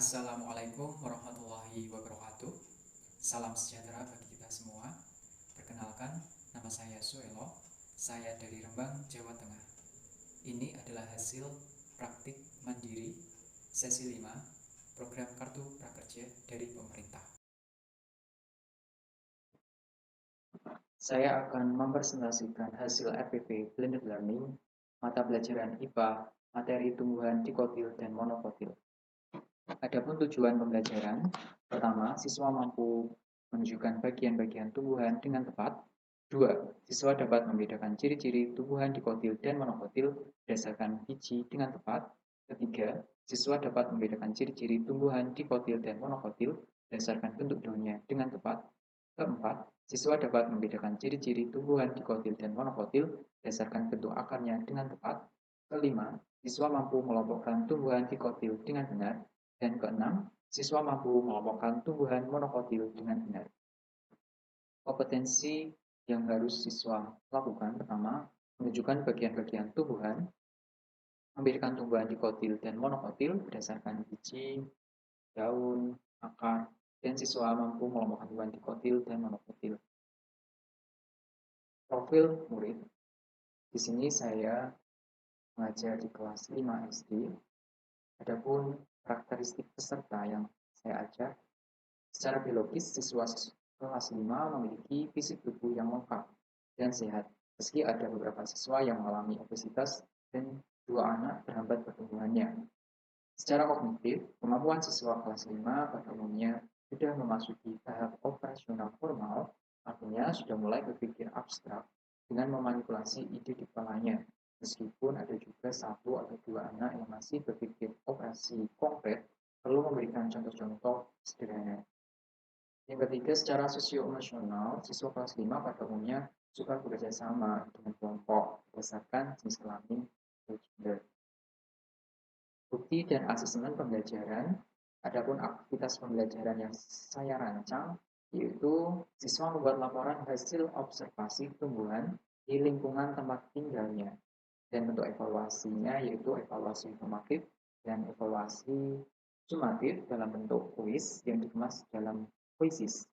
Assalamualaikum warahmatullahi wabarakatuh. Salam sejahtera bagi kita semua. Perkenalkan, nama saya Suelo. Saya dari Rembang, Jawa Tengah. Ini adalah hasil praktik mandiri sesi 5 program Kartu Prakerja dari pemerintah. Saya akan mempresentasikan hasil RPP Blended Learning mata pelajaran IPA, materi tumbuhan dikotil dan monokotil. Adapun tujuan pembelajaran, pertama, siswa mampu menunjukkan bagian-bagian tumbuhan dengan tepat. Dua, siswa dapat membedakan ciri-ciri tumbuhan dikotil dan monokotil berdasarkan biji dengan tepat. Ketiga, siswa dapat membedakan ciri-ciri tumbuhan dikotil dan monokotil berdasarkan bentuk daunnya dengan tepat. Keempat, siswa dapat membedakan ciri-ciri tumbuhan dikotil dan monokotil berdasarkan bentuk akarnya dengan tepat. Kelima, siswa mampu mengelompokkan tumbuhan dikotil dengan benar. Dan keenam, siswa mampu mengelompokkan tumbuhan monokotil dengan benar. Kompetensi yang harus siswa lakukan pertama, menunjukkan bagian-bagian tumbuhan, membedakan tumbuhan dikotil dan monokotil berdasarkan biji, daun, akar, dan siswa mampu mengelompokkan tumbuhan dikotil dan monokotil. Profil murid. Di sini saya mengajar di kelas 5 SD. Adapun karakteristik peserta yang saya ajar, secara biologis siswa kelas 5 memiliki fisik tubuh yang lengkap dan sehat, meski ada beberapa siswa yang mengalami obesitas dan 2 anak terhambat pertumbuhannya. Secara kognitif, kemampuan siswa kelas 5 pada umumnya sudah memasuki tahap operasional formal, artinya sudah mulai berpikir abstrak dengan memanipulasi ide di kepalanya, meskipun ada juga 1 atau 2 anak yang masih berpikir operasi konkret, perlu memberikan contoh-contoh sederhana. Yang ketiga, secara sosio-emosional, siswa kelas 5 pada umumnya suka bekerja sama dengan kelompok berdasarkan jenis kelamin atau gender. Bukti dan asesmen pembelajaran, adapun aktivitas pembelajaran yang saya rancang, yaitu siswa membuat laporan hasil observasi tumbuhan di lingkungan tempat tinggalnya. Dan bentuk evaluasinya yaitu evaluasi formatif dan evaluasi sumatif dalam bentuk kuis yang dikemas dalam puisis.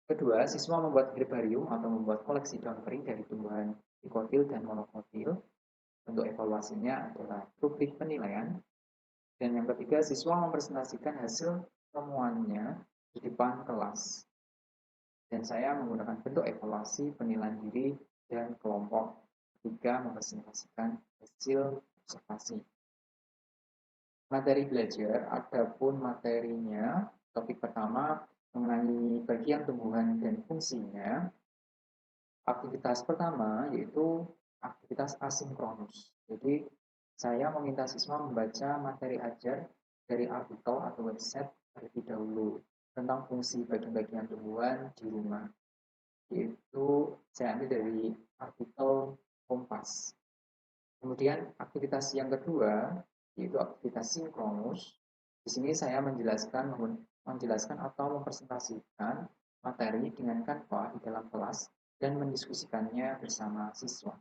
Kedua, siswa membuat herbarium atau membuat koleksi daun kering dari tumbuhan dikotil dan monokotil. Bentuk evaluasinya adalah rubrik penilaian. Dan yang ketiga, siswa mempresentasikan hasil temuannya di depan kelas. Dan saya menggunakan bentuk evaluasi, penilaian diri, dan kelompok ketika mempresentasikan hasil observasi. Materi belajar, adapun materinya, topik pertama mengenai bagian tumbuhan dan fungsinya. Aktivitas pertama yaitu aktivitas asinkronus. Jadi saya meminta siswa membaca materi ajar dari artikel atau website terlebih dahulu tentang fungsi bagian-bagian tumbuhan di rumah. Yaitu saya ambil dari artikel Kompas. Kemudian aktivitas yang kedua yaitu aktivitas sinkronus. Di sini saya menjelaskan atau mempresentasikan materi dengan Canva di dalam kelas dan mendiskusikannya bersama siswa.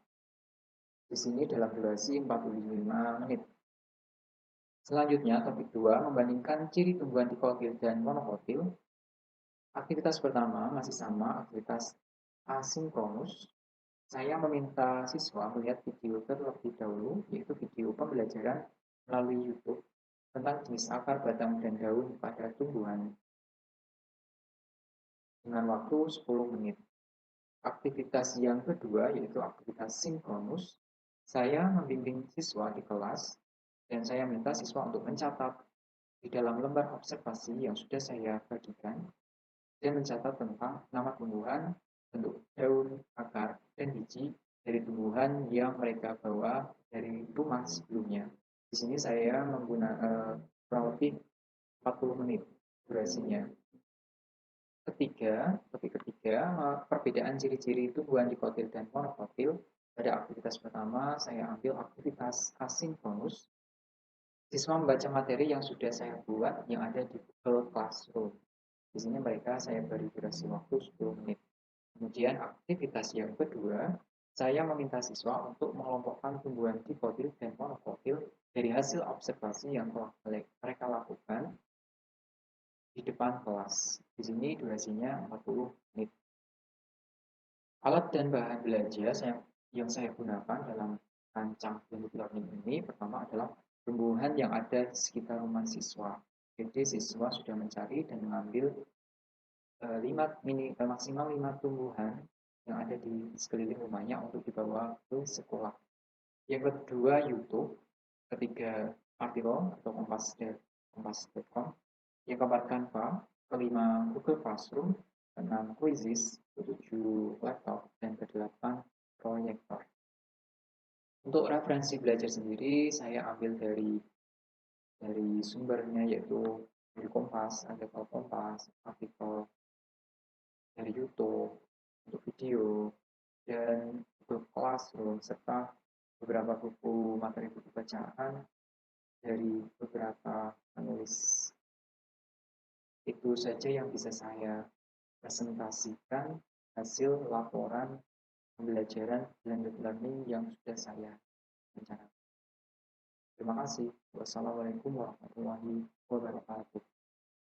Di sini dalam durasi 45 menit. Selanjutnya, topik 2 membandingkan ciri tumbuhan dikotil dan monokotil. Aktivitas pertama masih sama, aktivitas asinkronus. Saya meminta siswa melihat video terlebih dahulu, yaitu video pembelajaran melalui YouTube tentang jenis akar, batang, dan daun pada tumbuhan dengan waktu 10 menit. Aktivitas yang kedua yaitu aktivitas sinkronus. Saya membimbing siswa di kelas dan saya minta siswa untuk mencatat di dalam lembar observasi yang sudah saya bagikan dan mencatat tentang nama tumbuhan, bentuk daun, akar, dan biji dari tumbuhan yang mereka bawa dari rumah sebelumnya. Di sini saya menggunakan kurang lebih 40 menit durasinya. Topik ketiga, perbedaan ciri-ciri tumbuhan dikotil dan monokotil. Pada aktivitas pertama, saya ambil aktivitas asinkronus. Siswa membaca materi yang sudah saya buat yang ada di Google Classroom. Di sini mereka saya beri durasi waktu 10 menit. Kemudian aktivitas yang kedua, saya meminta siswa untuk mengelompokkan tumbuhan dikotil dan monokotil dari hasil observasi yang telah mereka lakukan depan kelas. Di sini durasinya 40 menit. Alat dan bahan belajar yang saya gunakan dalam rancang blended learning ini pertama adalah tumbuhan yang ada di sekitar rumah siswa. Jadi siswa sudah mencari dan mengambil maksimal 5 tumbuhan yang ada di sekeliling rumahnya untuk dibawa ke sekolah. Yang kedua YouTube, ketiga artikel atau kompas.com, yang keempat Canva, kelima Google Classroom, keenam Quizzes, ketujuh laptop, dan kedelapan proyektor. Untuk referensi belajar sendiri saya ambil dari sumbernya yaitu dari Kompas, artikel Kompas, artikel dari YouTube untuk video dan Google Classroom serta beberapa buku materi buku bacaan dari beberapa penulis. Itu saja yang bisa saya presentasikan hasil laporan pembelajaran blended learning yang sudah saya rencanakan. Terima kasih. Wassalamualaikum warahmatullahi wabarakatuh.